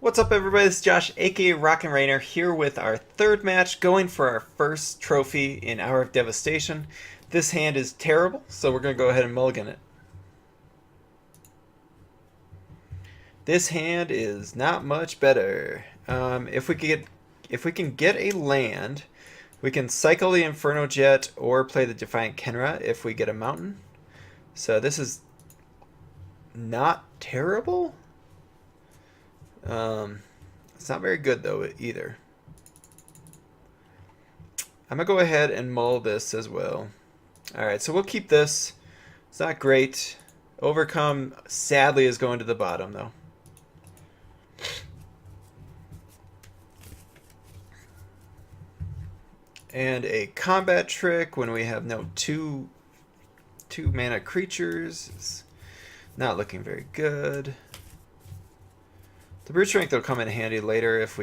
What's up, everybody? This is Josh, aka RockinRaynor, here with our third match, going for our first trophy in Hour of Devastation. This hand is terrible, so we're going to go ahead and mulligan it. This hand is not much better. If we can get a land, we can cycle the Inferno Jet or play the Defiant Kenra if we get a mountain. So this is not terrible. It's not very good though either. I'm gonna go ahead and mull this as well. Alright, so we'll keep this. It's not great. Overcome sadly is going to the bottom though. And a combat trick when we have no two mana creatures. It's not looking very good. The brute strength will come in handy later if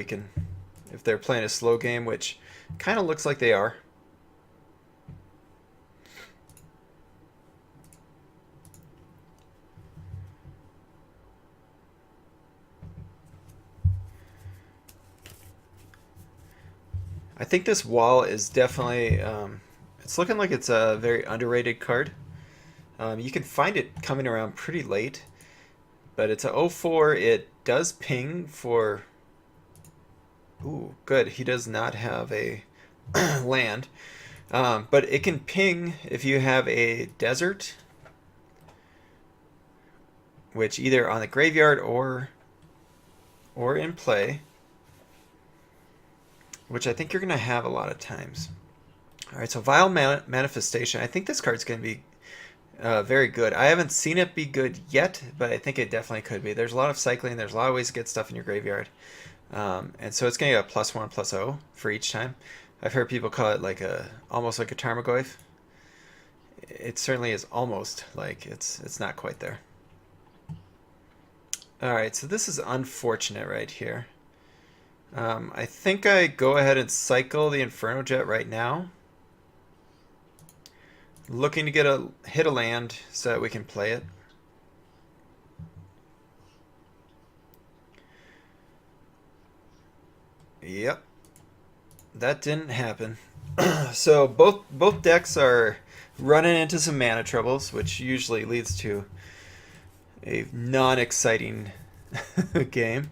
they're playing a slow game, which kind of looks like they are. I think this wall is definitely it's looking like it's a very underrated card. You can find it coming around pretty late, but it's a 0/4. It does ping for... Ooh, good. He does not have a land. But it can ping if you have a desert, which either on the graveyard or in play, which I think you're going to have a lot of times. Alright, so Vile Manifestation. I think this card's going to be very good. I haven't seen it be good yet, but I think it definitely could be. There's a lot of cycling. There's a lot of ways to get stuff in your graveyard. And so it's going to get a +1/+0 for each time. I've heard people call it like almost like a Tarmogoyf. It certainly is almost like it's not quite there. Alright, so this is unfortunate right here. I think I go ahead and cycle the Inferno Jet right now. Looking to hit a land so that we can play it. Yep. That didn't happen. So both decks are running into some mana troubles, which usually leads to a non-exciting game.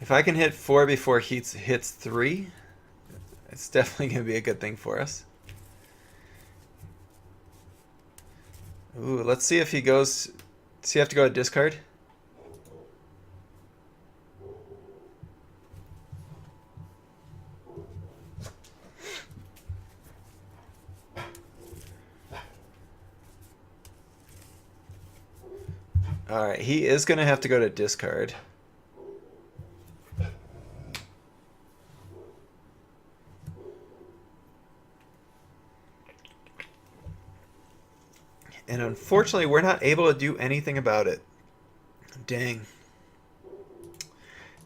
If I can hit 4 before he hits 3, it's definitely going to be a good thing for us. Ooh, let's see if he goes... Does he have to go to discard? Alright, he is going to have to go to discard. And unfortunately, we're not able to do anything about it. Dang.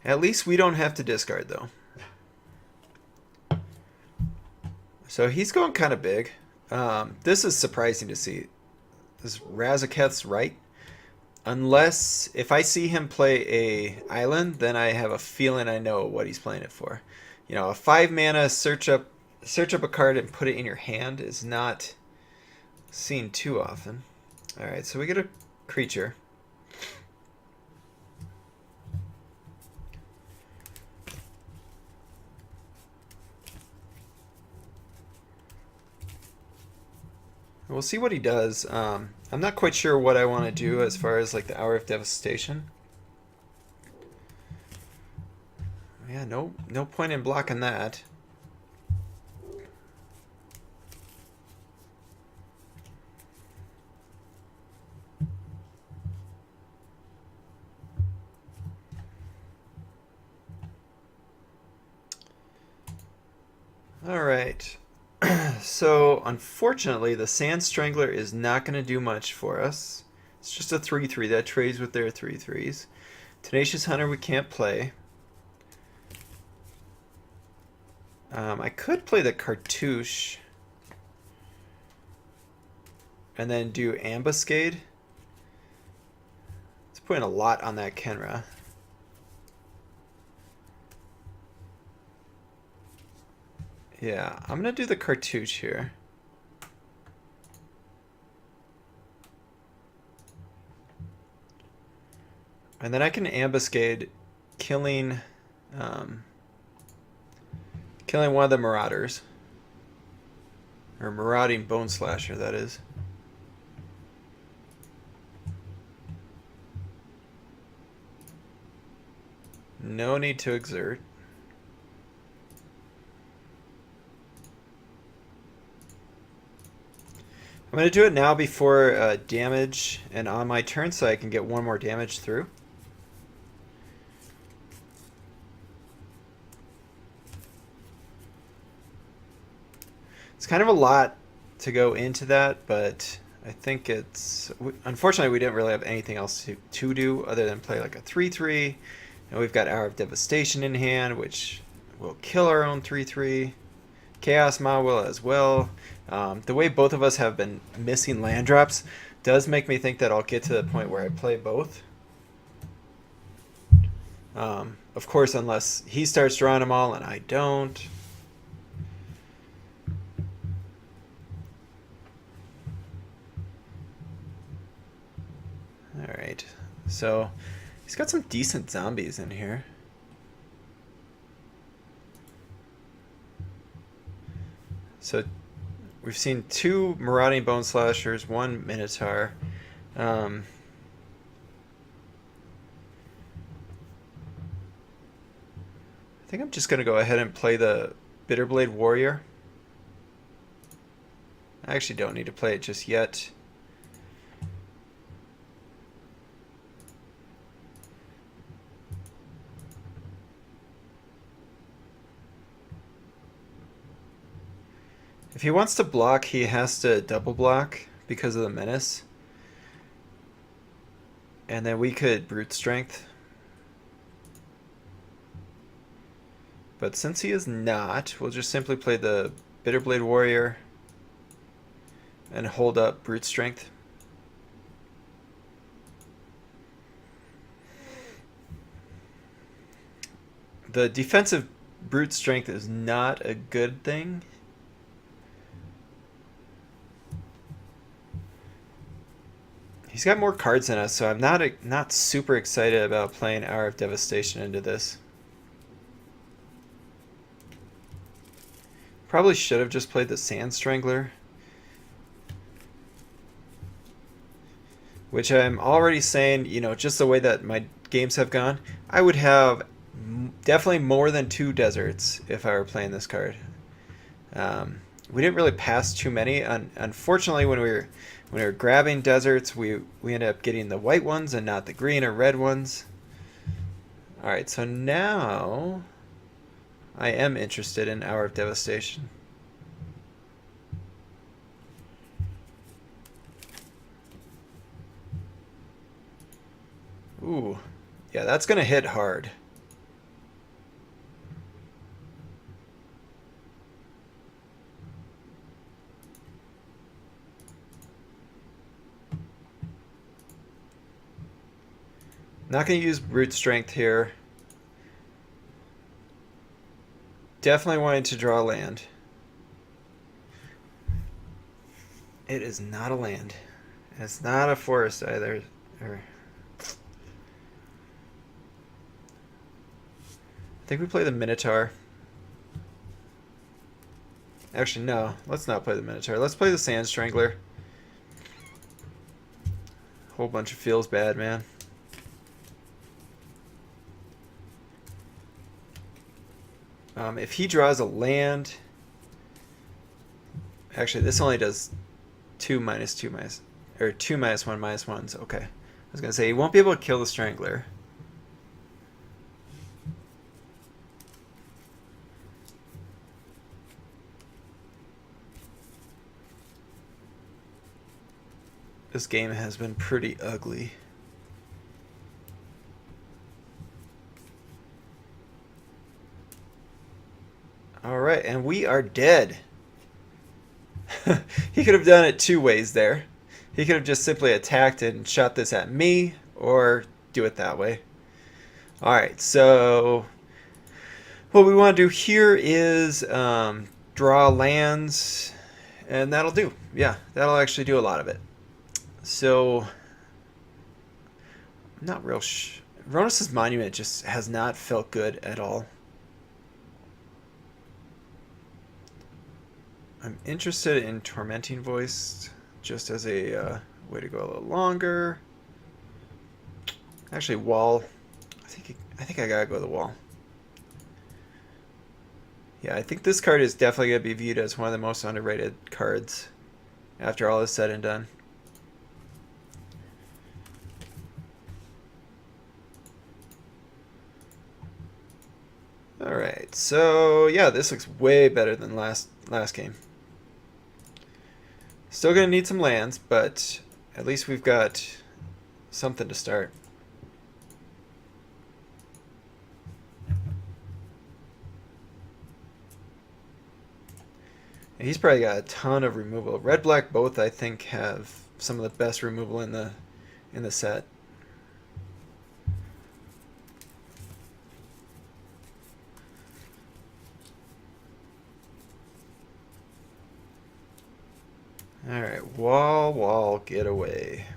At least we don't have to discard, though. So he's going kind of big. This is surprising to see. This Razaketh's right. Unless, if I see him play a island, then I have a feeling I know what he's playing it for. You know, a 5 mana search up a card and put it in your hand is not seen too often. Alright, so we get a creature. We'll see what he does. I'm not quite sure what I want to do as far as like the Hour of Devastation. Yeah, no point in blocking that. Alright, so unfortunately the Sand Strangler is not going to do much for us. It's just a 3/3 that trades with their 3/3s. Tenacious Hunter we can't play. I could play the Cartouche and then do Ambuscade. It's putting a lot on that Kenra. Yeah, I'm gonna do the cartouche here. And then I can ambuscade, killing killing one of the marauders. Or marauding bone slasher, that is. No need to exert. I'm going to do it now before damage and on my turn so I can get one more damage through. It's kind of a lot to go into that, but I think it's... Unfortunately, we didn't really have anything else to do other than play like a 3-3. And we've got Hour of Devastation in hand, which will kill our own 3-3. Chaos Ma will as well. The way both of us have been missing land drops does make me think that I'll get to the point where I play both. Of course, unless he starts drawing them all and I don't. Alright, so he's got some decent zombies in here. So we've seen 2 Marauding Bone Slashers, 1 Minotaur. I think I'm just going to go ahead and play the Bitterblade Warrior. I actually don't need to play it just yet. If he wants to block, he has to double block because of the menace. And then we could brute strength. But since he is not, we'll just simply play the Bitterblade Warrior and hold up brute strength. The defensive brute strength is not a good thing. He's got more cards than us, so I'm not super excited about playing Hour of Devastation into this. Probably should have just played the Sand Strangler, which I'm already saying, you know, just the way that my games have gone, I would have definitely more than 2 deserts if I were playing this card. We didn't really pass too many. Unfortunately, when we were grabbing deserts, we ended up getting the white ones and not the green or red ones. All right, so now I am interested in Hour of Devastation. Ooh, yeah, that's gonna hit hard. Not going to use brute strength here. Definitely wanting to draw land. It is not a land. It's not a forest either. I think we play the Minotaur. Actually, no. Let's not play the Minotaur. Let's play the Sand Strangler. Whole bunch of feels bad, man. If he draws a land, actually this only does 2 minus 2 minus, or 2 minus 1 minus 1s. Okay, I was gonna say he won't be able to kill the Strangler. This game has been pretty ugly. Alright, and we are dead. He could have done it 2 ways there. He could have just simply attacked it and shot this at me, or do it that way. All right, so what we want to do here is draw lands, and that'll do. Yeah, that'll actually do a lot of it. So, I'm not real Ronus's Monument just has not felt good at all. I'm interested in Tormenting Voice just as a way to go a little longer. Actually, Wall. I think I gotta go to the Wall. Yeah, I think this card is definitely gonna be viewed as one of the most underrated cards after all is said and done. All right, so yeah, this looks way better than last game. Still gonna need some lands, but at least we've got something to start. And he's probably got a ton of removal. Red, black both I think have some of the best removal in the set. Alright, wall, get away.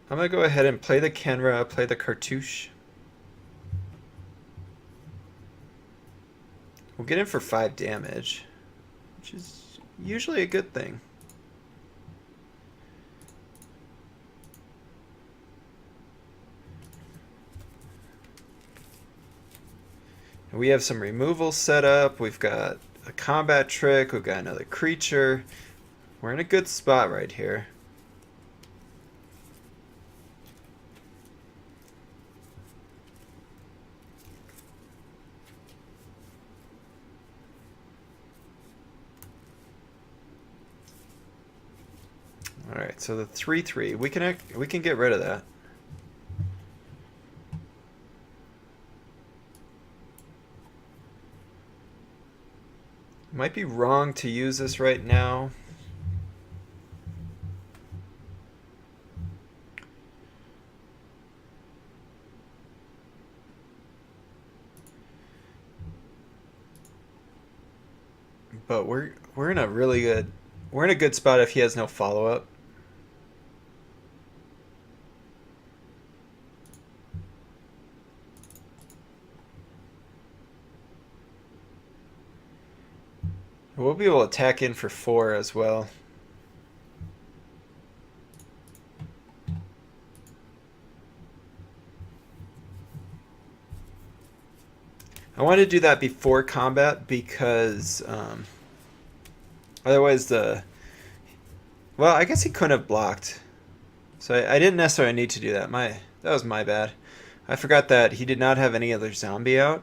I'm going to go ahead and play the Kenra, play the Cartouche. We'll get in for 5 damage, which is usually a good thing. We have some removal set up. We've got a combat trick. We've got another creature. We're in a good spot right here. All right, so the 3/3, we can get rid of that. Might be wrong to use this right now. But we're in a really good spot if he has no follow-up. We'll be able to attack in for 4 as well. I wanted to do that before combat because otherwise well, I guess he couldn't have blocked. So I didn't necessarily need to do that. That was my bad. I forgot that he did not have any other zombie out.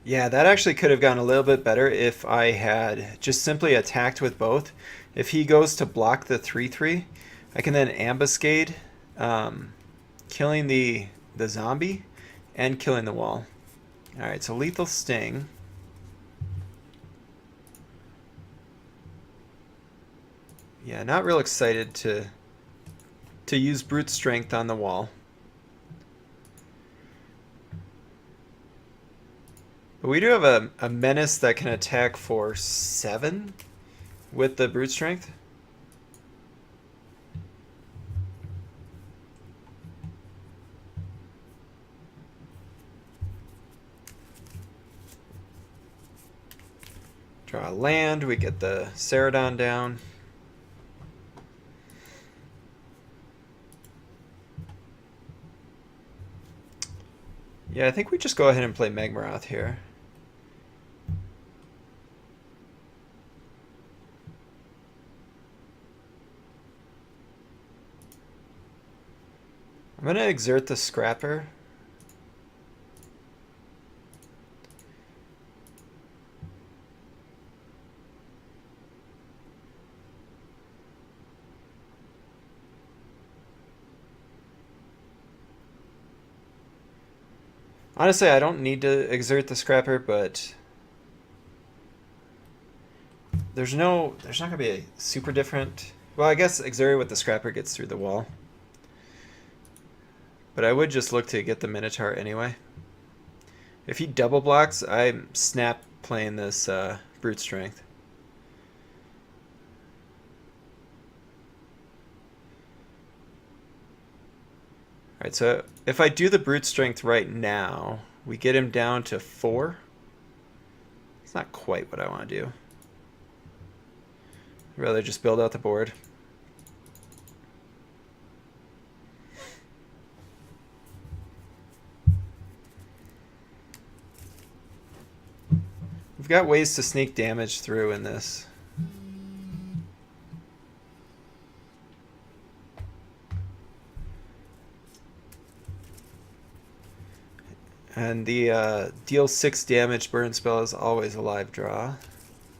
Yeah, that actually could have gone a little bit better if I had just simply attacked with both. If he goes to block the 3/3, I can then ambuscade, killing the zombie and killing the wall. Alright, so Lethal Sting. Yeah, not real excited to use Brute Strength on the wall. But we do have a Menace that can attack for 7 with the Brute Strength. Draw a land, we get the Ceradon down. Yeah, I think we just go ahead and play Magmaroth here. I'm going to exert the Scrapper. Honestly, I don't need to exert the scrapper, but there's not gonna be a super different. Well, I guess exert with the scrapper gets through the wall, but I would just look to get the Minotaur anyway. If he double blocks, I'm snap playing this brute strength. Alright, so if I do the brute strength right now, we get him down to 4. It's not quite what I want to do. I'd rather just build out the board. We've got ways to sneak damage through in this. And the deal 6 damage burn spell is always a live draw.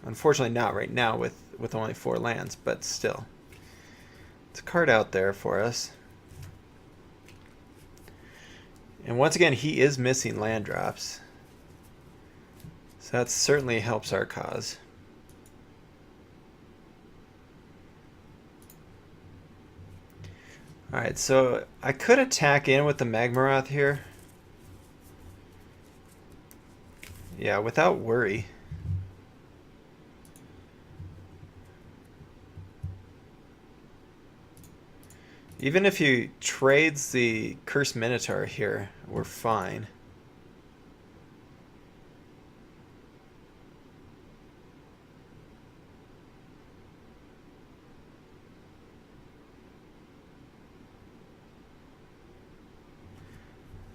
Unfortunately not right now with only 4 lands, but still. It's a card out there for us. And once again, he is missing land drops. So that certainly helps our cause. Alright, so I could attack in with the Magmaroth here. Yeah, without worry. Even if he trades the Cursed Minotaur here, we're fine.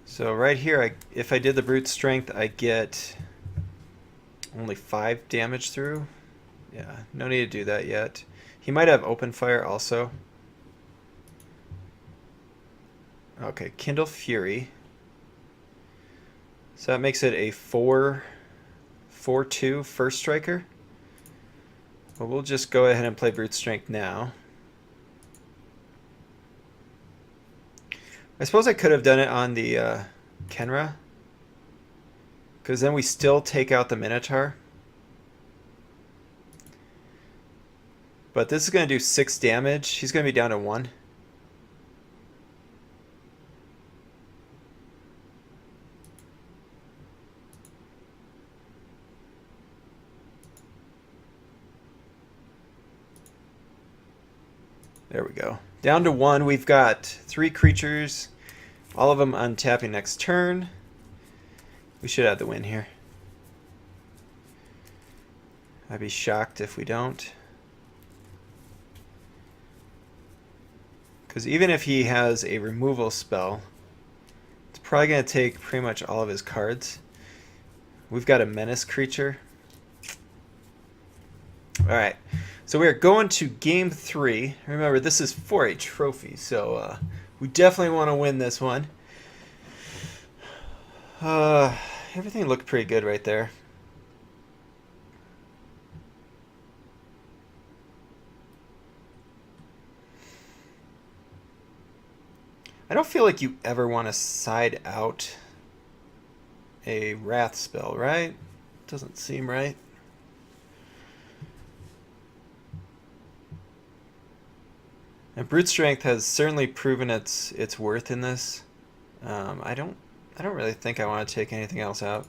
So right here, if I did the brute strength, I get only 5 damage through. Yeah, no need to do that yet. He might have open fire also. Okay, Kindle Fury. So that makes it a 4/2 first striker. Well, we'll just go ahead and play brute strength now. I suppose I could have done it on the Kenra, because then we still take out the Minotaur. But this is going to do 6 damage. He's going to be down to 1. There we go. Down to 1. We've got 3 creatures, all of them untapping next turn. We should have the win here. I'd be shocked if we don't. Because even if he has a removal spell, it's probably going to take pretty much all of his cards. We've got a menace creature. Alright, so we're going to game 3. Remember, this is for a trophy, so we definitely want to win this one. Everything looked pretty good right there. I don't feel like you ever want to side out a wrath spell, right? Doesn't seem right. And brute strength has certainly proven its worth in this. I don't really think I want to take anything else out.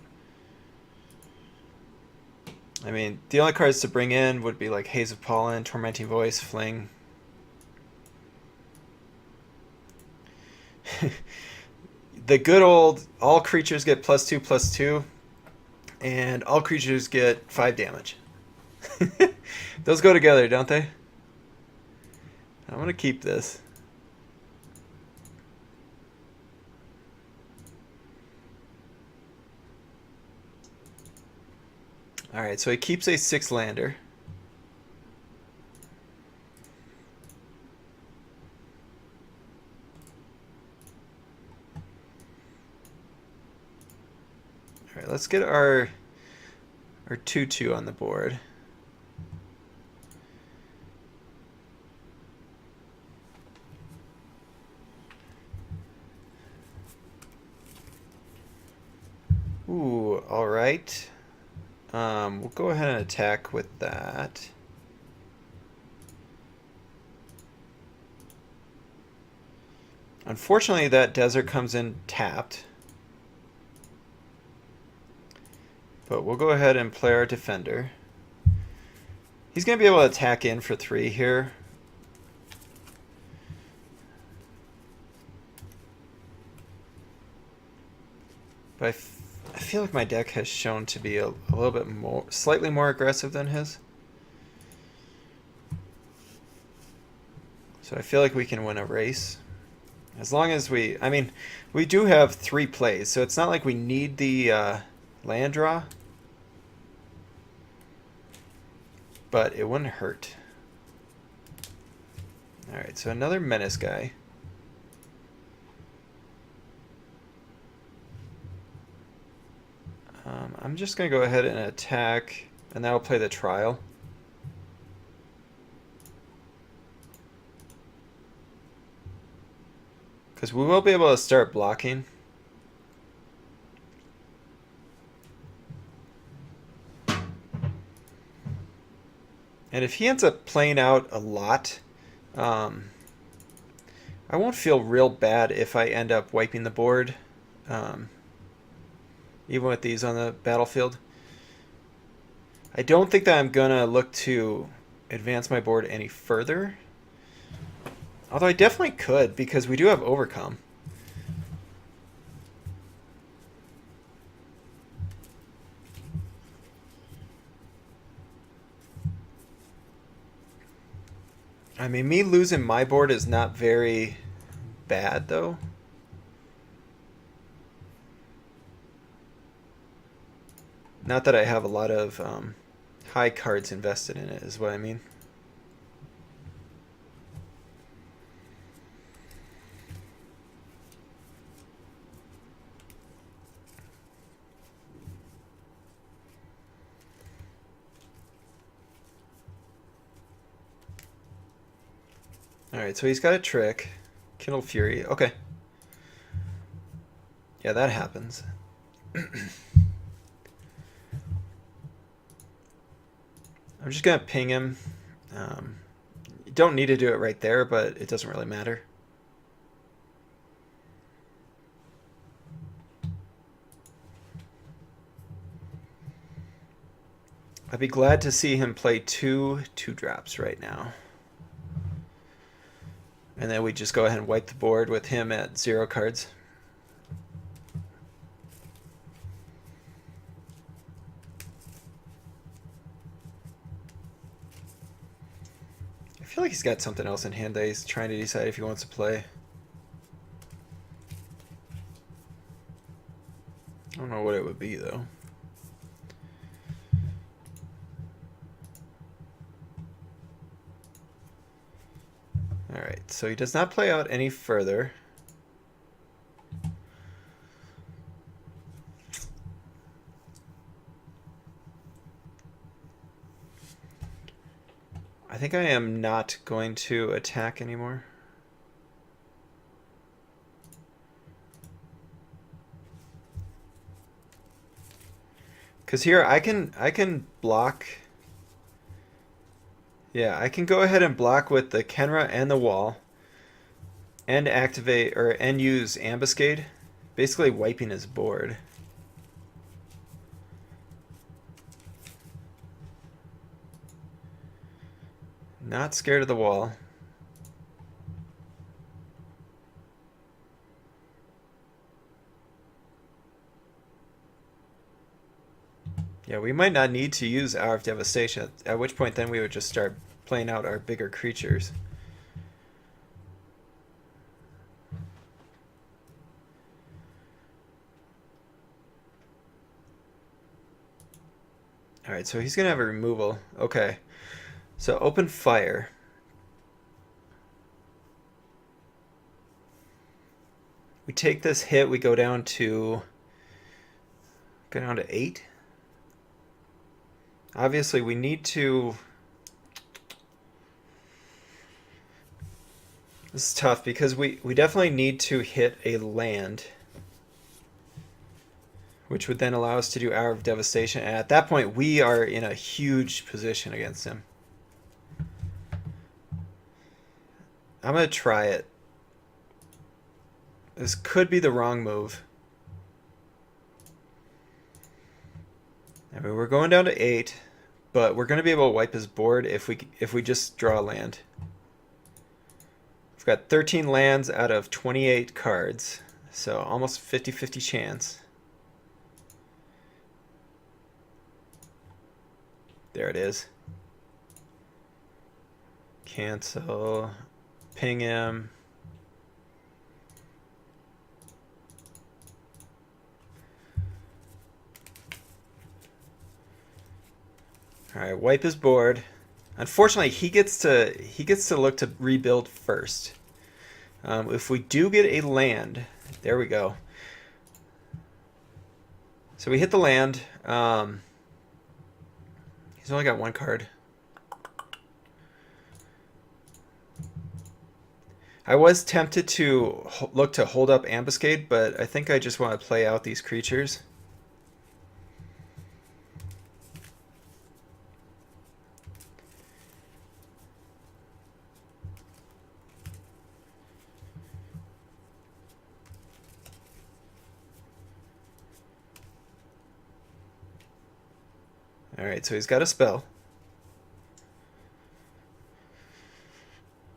I mean, the only cards to bring in would be like Haze of Pollen, Tormenting Voice, Fling. The good old all creatures get +2/+2, and all creatures get 5 damage. Those go together, don't they? I'm gonna keep this. Alright, so he keeps a 6-lander. Alright, let's get our 2/2 on the board. All right. We'll go ahead and attack with that. Unfortunately, that desert comes in tapped. But we'll go ahead and play our defender. He's going to be able to attack in for 3 here. But I feel like my deck has shown to be a little bit more, slightly more aggressive than his. So I feel like we can win a race. As long as we, I mean, we do have 3 plays, so it's not like we need the land draw. But it wouldn't hurt. Alright, so another menace guy. I'm just going to go ahead and attack, and that'll play the trial. Because we will be able to start blocking. And if he ends up playing out a lot, I won't feel real bad if I end up wiping the board, even with these on the battlefield. I don't think that I'm going to look to advance my board any further. Although I definitely could, because we do have Overcome. I mean, me losing my board is not very bad, though. Not that I have a lot of high cards invested in it, is what I mean. Alright, so he's got a trick. Kindle Fury. Okay. Yeah, that happens. I'm just going to ping him. You don't need to do it right there, but it doesn't really matter. I'd be glad to see him play 2 2-drops right now. And then we just go ahead and wipe the board with him at 0 cards. I feel like he's got something else in hand that he's trying to decide if he wants to play. I don't know what it would be, though. Alright, so he does not play out any further. I think I am not going to attack anymore. Because here I can block. Yeah, I can go ahead and block with the Kenra and the wall, and activate and use ambuscade, basically wiping his board. Not scared of the wall. Yeah, we might not need to use Hour of Devastation, at which point then we would just start playing out our bigger creatures. Alright, so he's going to have a removal. Okay. So open fire. We take this hit, we go down to 8. Obviously, we need to... This is tough because we definitely need to hit a land. which would then allow us to do Hour of Devastation. And at that point, we are in a huge position against him. I'm going to try it. This could be the wrong move. I mean, we're going down to 8, but we're going to be able to wipe his board if we just draw a land. We've got 13 lands out of 28 cards, so almost 50-50 chance. There it is. Cancel. Ping him. All right, wipe his board. Unfortunately, he gets to look to rebuild first. If we do get a land, there we go. So we hit the land. He's only got one card. I was tempted to look to hold up Ambuscade, but I think I just want to play out these creatures. Alright, so he's got a spell.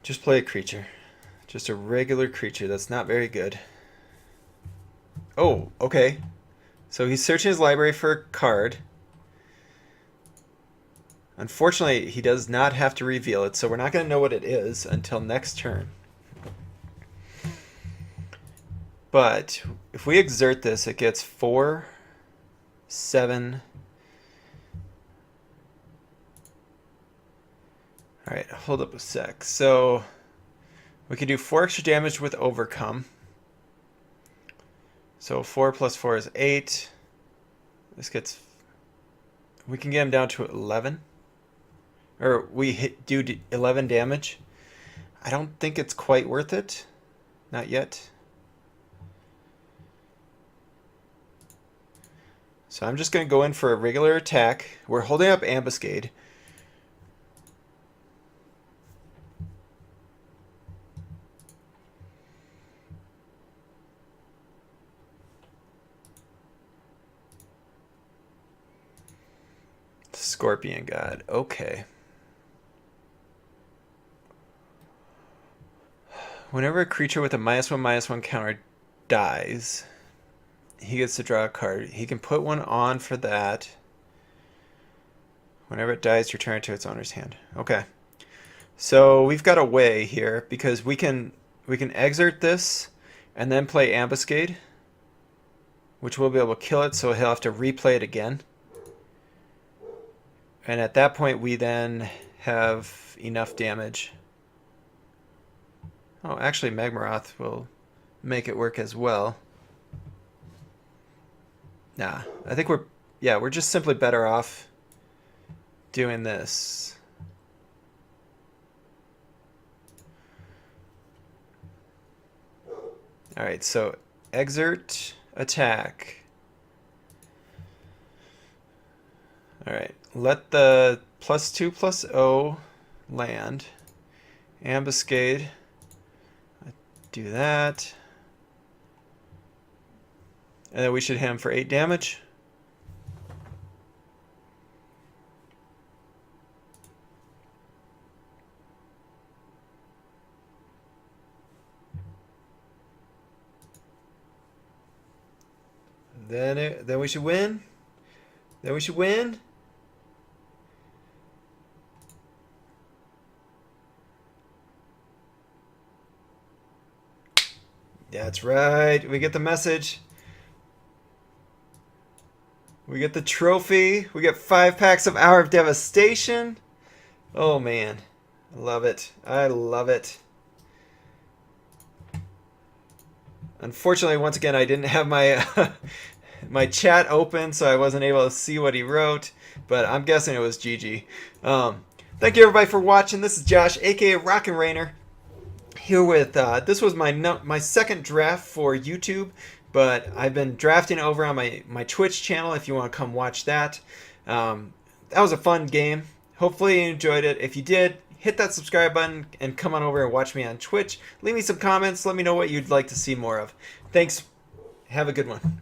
Just play a creature. Just a regular creature. That's not very good. Oh, okay. So he's searching his library for a card. Unfortunately, he does not have to reveal it, so we're not going to know what it is until next turn. But if we exert this, it gets 4, 7... Alright, hold up a sec. So we can do 4 extra damage with Overcome. So 4 plus 4 is 8. This gets... We can get him down to 11. Or we do 11 damage. I don't think it's quite worth it. Not yet. So I'm just going to go in for a regular attack. We're holding up Ambuscade. Scorpion God. Okay. Whenever a creature with a -1/-1 counter dies, he gets to draw a card. He can put one on for that. Whenever it dies, return it to its owner's hand. Okay. So we've got a way here because we can exert this and then play Ambuscade, which will be able to kill it, so he'll have to replay it again. And at that point, we then have enough damage. Oh, actually, Magmaroth will make it work as well. Nah, I think we're just simply better off doing this. All right, so exert, attack. All right, let the +2/+0 land. Ambuscade. Do that. And then we should hit him for 8 damage. Then we should win. Then we should win. That's right. We get the message. We get the trophy. We get 5 packs of Hour of Devastation. Oh, man. I love it. I love it. Unfortunately, once again, I didn't have my my chat open, so I wasn't able to see what he wrote. But I'm guessing it was GG. Thank you, everybody, for watching. This is Josh, a.k.a. RockinRaynor. here with this was my second draft for YouTube, but I've been drafting over on my Twitch channel. If you want to come watch that, that was a fun game. Hopefully you enjoyed it. If you did, hit that subscribe button and come on over and watch me on Twitch. Leave me some comments. Let me know what you'd like to see more of. Thanks. Have a good one.